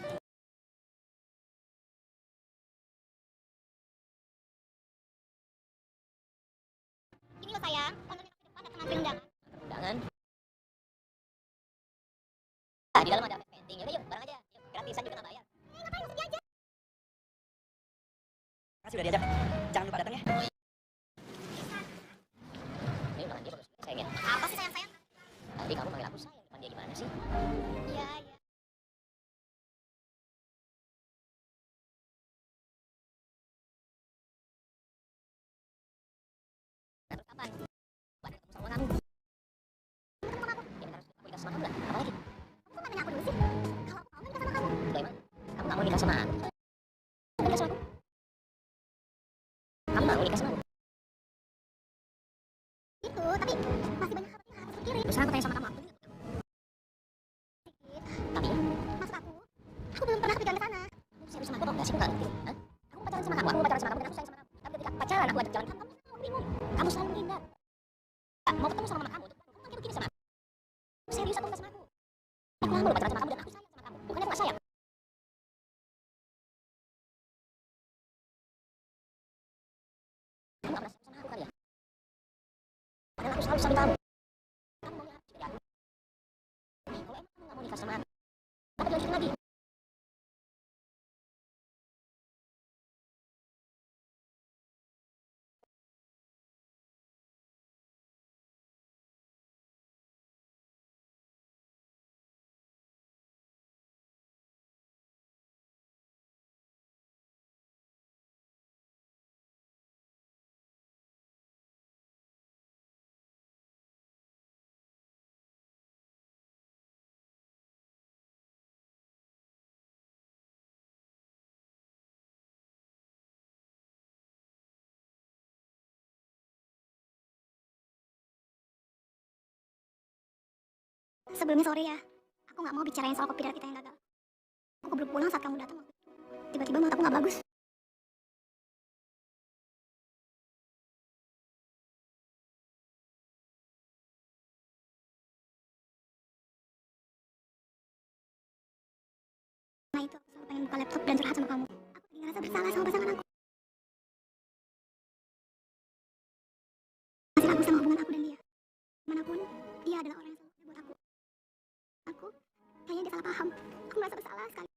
Speaker 5: Ini lo sayang, ownernya kafe depan datang nganterin undangan.
Speaker 6: Undangan. Ah, di dalam ada painting. Yaudah yuk, bareng aja. Yuk, gratisan juga nggak bayar.
Speaker 5: Ngapain mesti diajak?
Speaker 4: Kasih udah diajak. Jangan lupa datang ya.
Speaker 6: Ini undangan dia bagus sayang ya.
Speaker 5: Apa sih sayang-sayang?
Speaker 6: Tadi kamu manggil aku sayang, depan dia gimana sih?
Speaker 5: Iya, iya.
Speaker 6: Nah, terus kapan? Buat ketemu sama kamu. Ya bentar, aku nikah sama kamu lah. Apa lagi?
Speaker 5: Kamu kok nggak nanya aku dulu sih? Kalau aku mau nikah sama kamu.
Speaker 6: Loh, emang kamu nggak mau nikah sama aku? Mau nikah sama aku? Kamu nggak mau nikah sama aku?
Speaker 5: Itu, tapi masih banyak hal yang harus pikirin.
Speaker 6: Terus aku tanya sama kamu, aku juga. Tapi
Speaker 5: Maksud aku belum pernah kepikiran ke sana.
Speaker 6: kamu serius sama aku apa enggak sih? Aku nggak ngerti. Hah? Kamu pacaran sama aku mau pacaran sama kamu dan aku sayang sama kamu. Tapi ketika pacaran aku ajak jalan kamu senang, aku bingung. Kamu selalu menghindar. Mau ketemu sama mama kamu, untuk kamu kayak begini sama aku. Serius atau enggak sama aku? Aku lama udah pacaran sama kamu dan aku sayang sama kamu. Bukannya aku nggak sayang. Kamu nggak pernah sayang sama aku kali ya? Padahal aku selalu sayang kamu. Kamu maunya apa sih dari aku? Kalau emang kamu nggak mau nikah sama aku, kenapa dilanjutin lagi?
Speaker 5: Sebelumnya sorry ya. Aku nggak mau bicarain soal kopi dari kita yang gagal. Aku keburu pulang saat kamu datang waktu itu. Tiba-tiba mataku nggak bagus. Nah itu aku selalu pengen buka laptop dan curhat sama kamu. Aku jadi ngerasa bersalah sama pasangan aku. Masih ragu sama hubungan aku dan dia. Manapun, dia adalah orang yang selalu ada buat aku. Aku, kayaknya dia salah paham. Aku merasa bersalah sekali.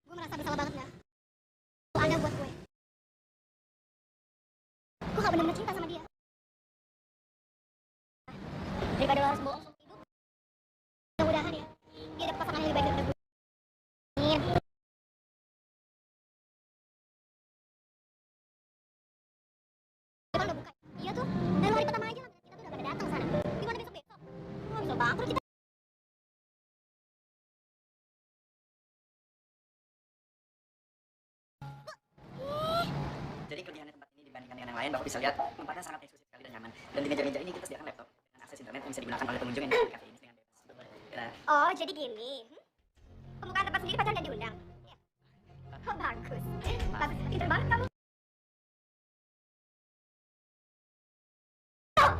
Speaker 5: Gue merasa bersalah banget ya. Lo ada buat gue. Gue gak benar-benar cinta sama dia. Daripada lo harus bohong sama hidup, mudah-mudahan ya, dia ada pasangan yang lebih baik daripada gue. Amin. Depan udah buka. Iya tuh, dari hari pertama aja kita tuh udah pada datang sana. Gimana besok-besok? Oh, bisa bangkrut kita.
Speaker 4: Jadi kelebihannya tempat ini dibandingkan dengan yang lain, Bapak bisa lihat tempatnya sangat eksklusif sekali dan nyaman. Dan di meja-meja ini kita sediakan laptop dengan akses internet yang bisa digunakan oleh pengunjung yang datang ke kafe ini dengan bebas. Nah,
Speaker 5: Oh, jadi gini. Pembukaan tempat sendiri pacaran udah diundang. Ya. Oh, bagus. Bagus, pintar banget kamu.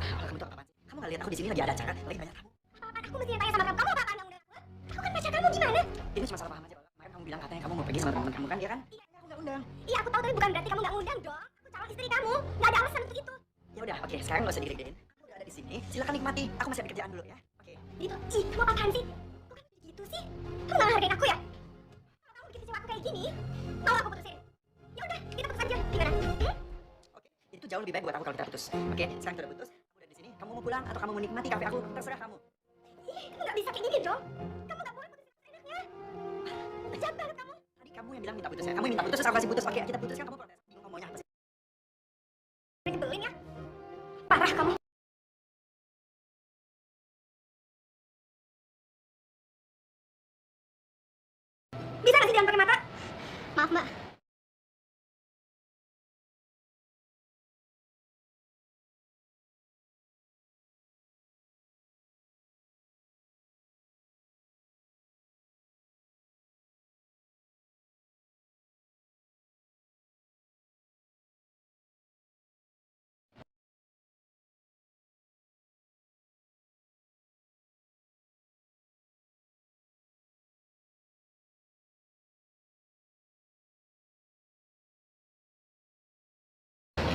Speaker 4: kamu tuh apaan sih? Kamu nggak lihat aku di sini lagi ada acara, lagi banyak tamu.
Speaker 5: Apa-apaan aku mesti tanya sama kamu? Kamu apa-apaan yang undang aku? Aku kan pacar kamu gimana?
Speaker 4: Ini cuma salah paham aja, Bapak. Kemarin kamu bilang katanya kamu mau pergi sama teman-teman kamu kan, iya kan?
Speaker 5: Iya,
Speaker 4: Aku nggak undang.
Speaker 5: iya aku tahu tapi bukan berarti kamu nggak undang dong. Aku calon istri kamu. Nggak ada alasan untuk itu.
Speaker 4: Ya udah, oke. Sekarang nggak usah digede-gedein. Aku udah ada di sini. Silakan nikmati. Aku masih ada kerjaan dulu ya. Oke.
Speaker 5: Gitu. Ih, kamu apaan sih? Bukan gitu sih. Kamu nggak hargain aku ya? Kalau kamu bikin kecewa aku kayak gini, mau aku putusin? Ya udah, kita putus aja. Gimana?
Speaker 4: Oke. Itu jauh lebih baik buat aku kalau kita putus. Oke. Sekarang kita udah putus. Aku udah di sini. Kamu mau pulang atau kamu mau nikmati kafe aku? Terserah kamu.
Speaker 5: Ih, kamu nggak bisa kayak gini dong. Kamu nggak boleh putusin seenaknya. Jahat banget kamu.
Speaker 4: Tadi kamu yang bilang minta putus ya. Kamu minta putus, terus aku kasih putus. Oke, kita putuskan. Kamu protes. Bingung kamu maunya apa sih?
Speaker 5: Nyebelin ya. Parah kamu. Bisa nggak sih jangan pakai mata? Maaf mbak.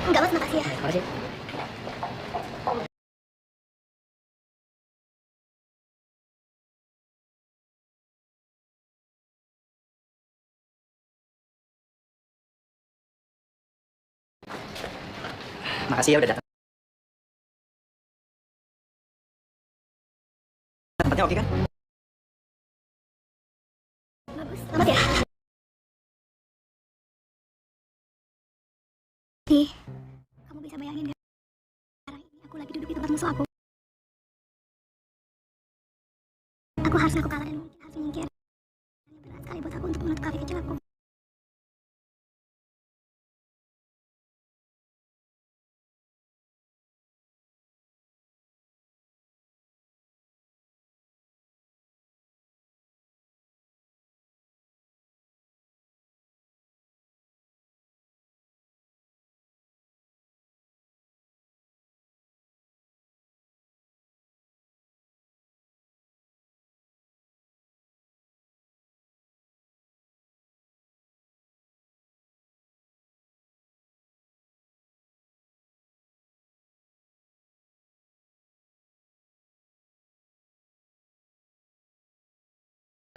Speaker 5: Enggak mas, makasih ya.
Speaker 4: Terima kasih. Makasih ya udah datang. Tempatnya oke kan?
Speaker 5: Bagus, selamat ya. Nih, kamu bisa bayangin gak? Sekarang ini aku lagi duduk di tempat musuh aku. Aku harus ngaku kalah dan mungkin harus menyingkir. Ini berat sekali buat aku untuk menutup kafe kecil aku.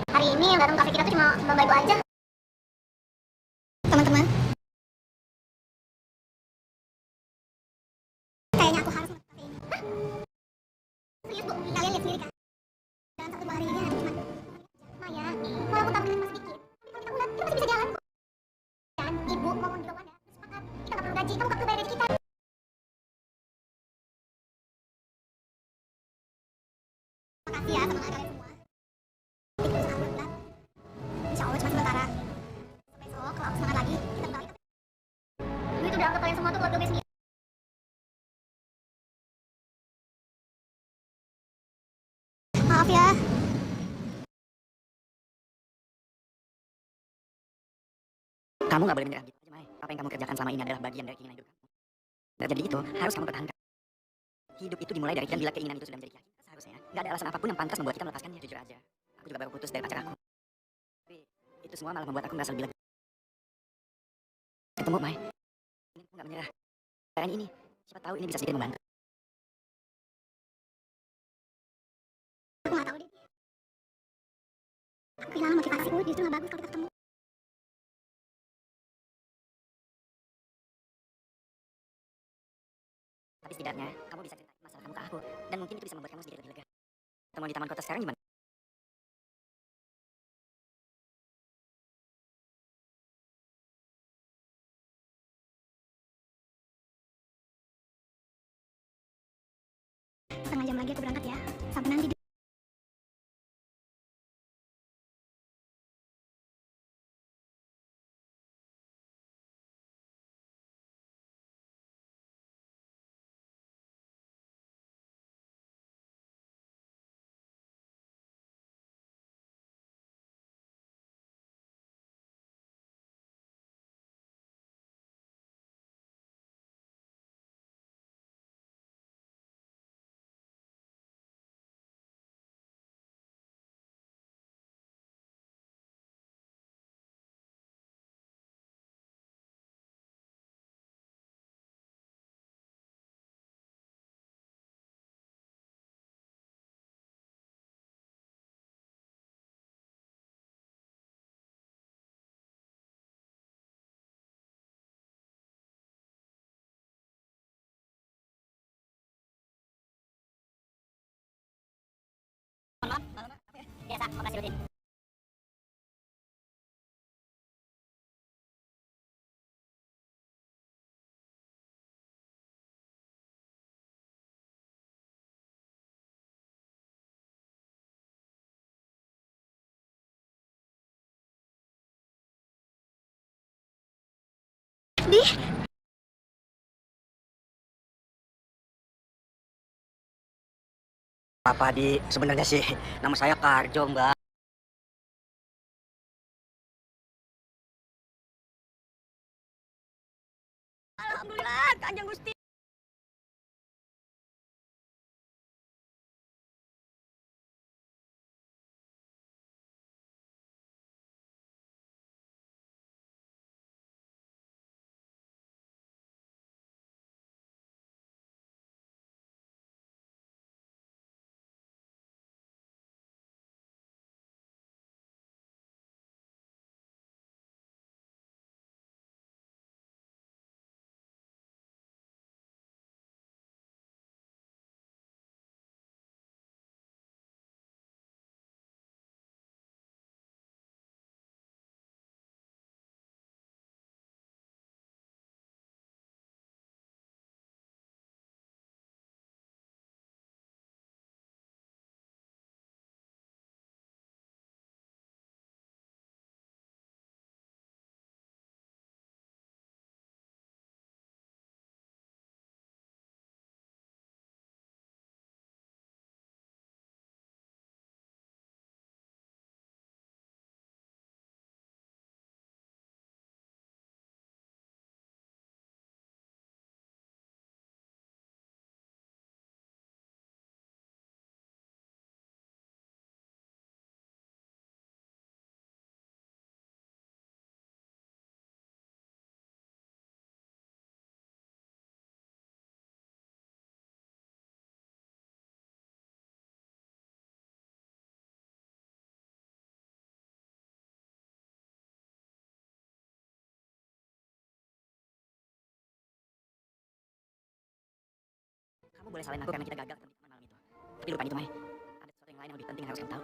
Speaker 5: Hari ini yang datang kafe kita tuh cuma Mbak Ibu aja. Teman-teman, kayaknya aku harus menutup kafe ini. Hah? Serius bu, kalian lihat sendiri kan? Dalam satu dua hari ini ada cuma Maya, walaupun tamu kita masih dikit, tapi kalau kita udah, kita masih bisa jalan kok. Dan ibu ngomong di rumah ada, sepakat, kita nggak perlu gaji, kamu nggak perlu bayar gaji kita. makasih ya sama kalian semua. Itu sangat berat. Insya Allah cuma sementara. Besok kalau aku semangat lagi, kita balik. Gue tuh udah anggap kalian semua tuh keluarga gue sendiri. Maaf ya.
Speaker 4: Kamu nggak boleh menyerah gitu aja, Mai. Apa yang kamu kerjakan selama ini adalah bagian dari keinginan hidup kamu. Dan jadi itu harus kamu pertahankan. Hidup itu dimulai dari dan bila keinginan itu sudah menjadi keyakinan, seharusnya nggak ada alasan apapun yang pantas membuat kita melepaskannya. Jujur aja, aku juga baru putus dari pacar aku. Tapi itu semua malah membuat aku merasa lebih lega. Ketemu, Mai. Ini aku nggak menyerah. Caranya ini, siapa tahu ini bisa sedikit membantu.
Speaker 5: Aku nggak tahu deh. Aku kehilangan motivasiku, justru nggak bagus kalau kita ketemu.
Speaker 4: Tapi setidaknya kamu bisa cerita masalah kamu ke aku, dan mungkin itu bisa membuat kamu sedikit lebih lega. Temuan di taman kota sekarang gimana?
Speaker 5: Setengah jam lagi aku berangkat ya. Sampai nanti.
Speaker 6: Biasa, operasi rutin.
Speaker 3: Apa di sebenarnya sih nama saya Karjo, Mbak.
Speaker 6: Alhamdulillah, Kanjeng Gusti.
Speaker 4: Kamu boleh salahin aku karena kita gagal ketemu di taman malam itu. Tapi lupain itu, Mai. Ada sesuatu yang lain yang lebih penting yang harus kamu tahu.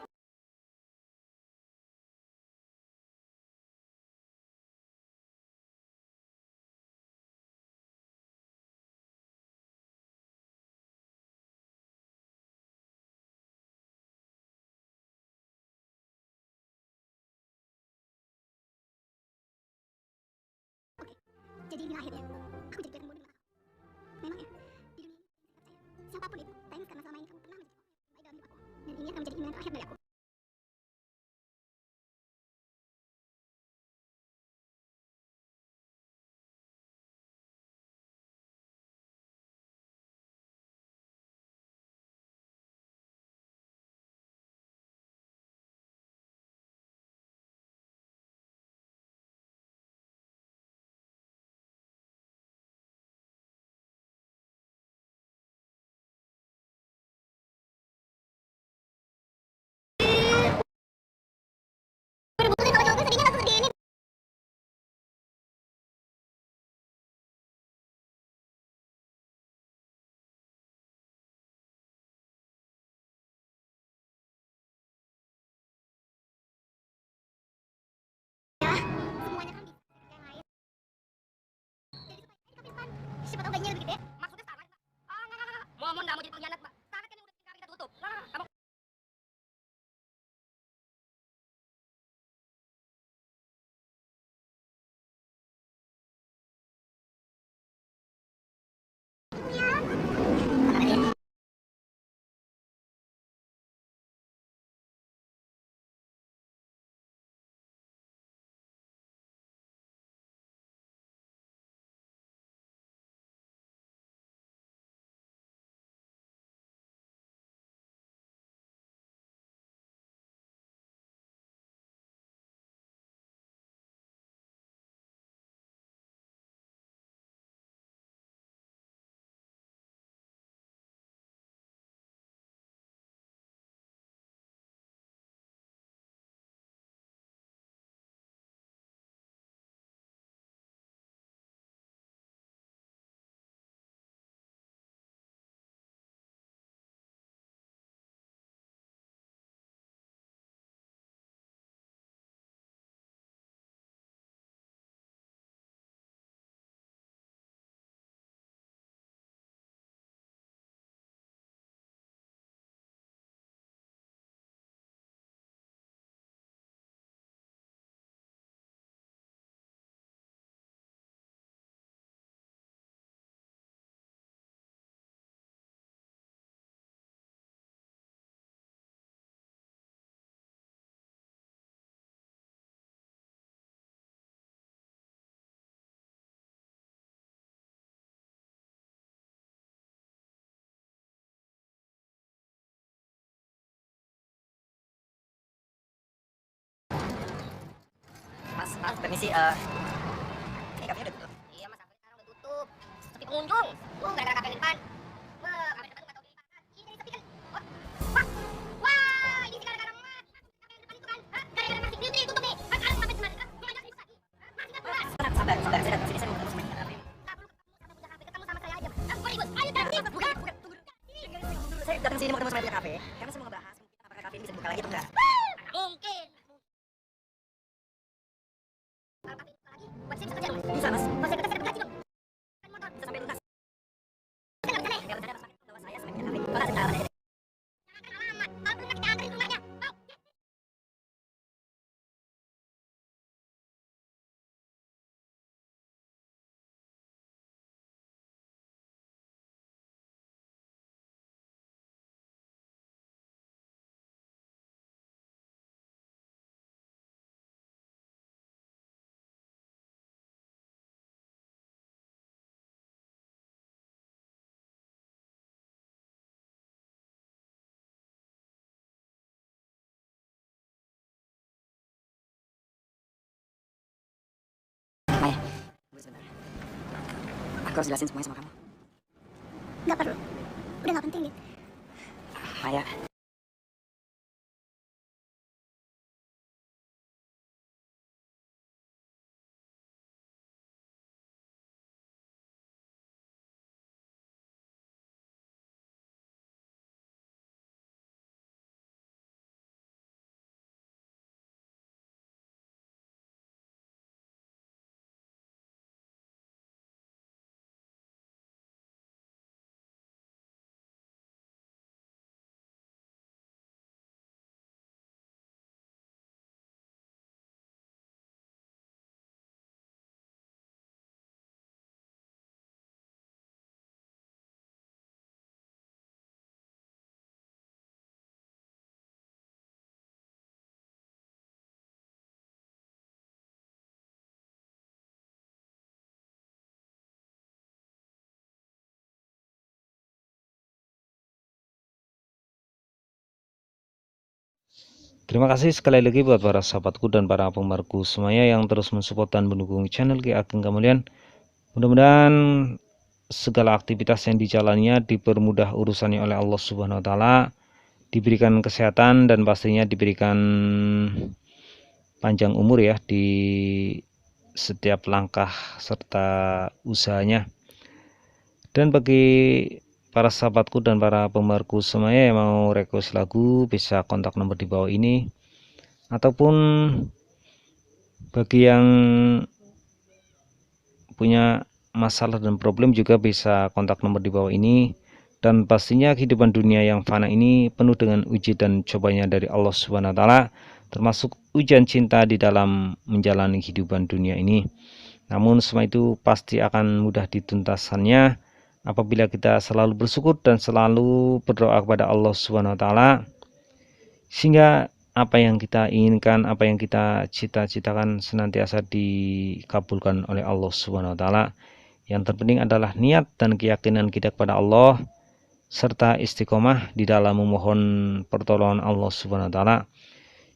Speaker 5: Jadi inilah akhirnya aku jadi kelihatan bodoh. Memang ya, di dunia ini saya siapapun itu, thanks karena selama ini kamu pernah menjadi orang yang baik dalam hidup aku. Dan ini akan menjadi imbalan terakhir dari aku. Betul kalau cowok gue sedihnya gak sedih ini. Ya, semuanya kan bisa yang lain. Jadi supaya ini kapan? Siapa tahu gajinya lebih gede. Maksudnya sama, Mbak. Oh, enggak. Momon nggak mau jadi pengkhianat, Mbak. Sangat kan udah kita tutup. Nah, kamu
Speaker 3: Mas, permisi, ini kafenya udah tutup.
Speaker 2: Iya mas, kafe sekarang udah tutup. Sepi pengunjung. Gara-gara kafe di depan. Kafe depan tuh nggak tahu dilipat. Ini sepi kan. Wah, wah, wah, ini sih gara-gara mas. Kafe yang depan itu kan. Gara-gara masih beauty tutup nih. Sekarang sampai kemarin kan. Mau ngajak ribut lagi. Masih nggak puas.
Speaker 3: Sabar, saya datang sini, saya mau ketemu sama Ibu Kafe.
Speaker 2: Nggak perlu ketemu sama punya kafe. Ketemu sama saya aja. Mau ribut. Ayo datang.
Speaker 3: Bukan, tunggu. Saya datang sini mau ketemu sama Ibu Kafe, karena saya mau ngebahas mungkin apakah kafe ini bisa dibuka lagi atau enggak.
Speaker 2: Mungkin. Kalau kafe buka lagi, buat saya bisa kerja dong.
Speaker 3: Bisa, Mas.
Speaker 2: Buat saya kerja dapat gaji dong. Kan motor.
Speaker 3: Bisa sampai lunas.
Speaker 2: Saya nggak bisa deh.
Speaker 3: Enggak bercanda, Mas. Bawa saya sampai punya kafe. Bawa sebentar aja.
Speaker 2: Jangan alamat. Kalau belum kita anterin rumahnya. Mau.
Speaker 3: Maya, tunggu sebentar. Aku harus jelasin semuanya sama kamu.
Speaker 5: Nggak perlu. Udah nggak penting, Dit.
Speaker 3: Maya,
Speaker 1: Terima kasih sekali lagi buat para sahabatku dan para penggemarku semuanya yang terus mensupport dan mendukung channel Ki Ageng Kemulian. Mudah-mudahan segala aktivitas yang dijalannya dipermudah urusannya oleh Allah Subhanahu wa taala, diberikan kesehatan dan pastinya diberikan panjang umur ya di setiap langkah serta usahanya. Dan bagi para sahabatku dan para penggemarku semuanya yang mau request lagu bisa kontak nomor di bawah ini, ataupun bagi yang punya masalah dan problem juga bisa kontak nomor di bawah ini. Dan pastinya kehidupan dunia yang fana ini penuh dengan uji dan cobanya dari Allah Subhanahu wa taala, termasuk ujian cinta di dalam menjalani kehidupan dunia ini. Namun semua itu pasti akan mudah dituntaskannya apabila kita selalu bersyukur dan selalu berdoa kepada Allah Subhanahu wa taala, sehingga apa yang kita inginkan, apa yang kita cita-citakan senantiasa dikabulkan oleh Allah Subhanahu wa taala. Yang terpenting adalah niat dan keyakinan kita kepada Allah serta istiqomah di dalam memohon pertolongan Allah Subhanahu wa taala,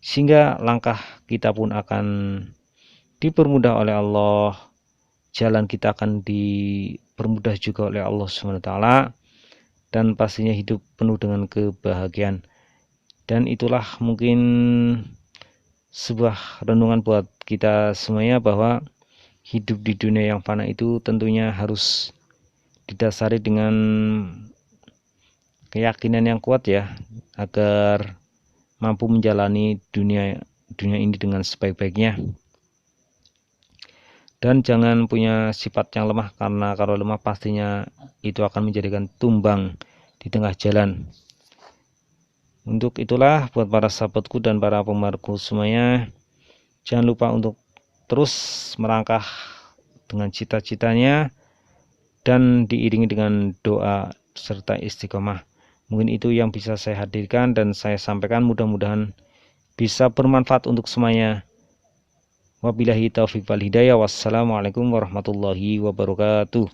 Speaker 1: sehingga langkah kita pun akan dipermudah oleh Allah, jalan kita akan dipermudah juga oleh Allah Subhanahu wa taala, dan pastinya hidup penuh dengan kebahagiaan. Dan itulah mungkin sebuah renungan buat kita semuanya, bahwa hidup di dunia yang fana itu tentunya harus didasari dengan keyakinan yang kuat ya, agar mampu menjalani dunia ini dengan sebaik-baiknya. Dan jangan punya sifat yang lemah, karena kalau lemah pastinya itu akan menjadikan tumbang di tengah jalan. Untuk itulah buat para sahabatku dan para penggemarku semuanya, jangan lupa untuk terus melangkah dengan cita-citanya dan diiringi dengan doa serta istiqomah. Mungkin itu yang bisa saya hadirkan dan saya sampaikan, mudah-mudahan bisa bermanfaat untuk semuanya. Wabillahi taufiq wal hidayah. Wassalamualaikum warahmatullahi wabarakatuh.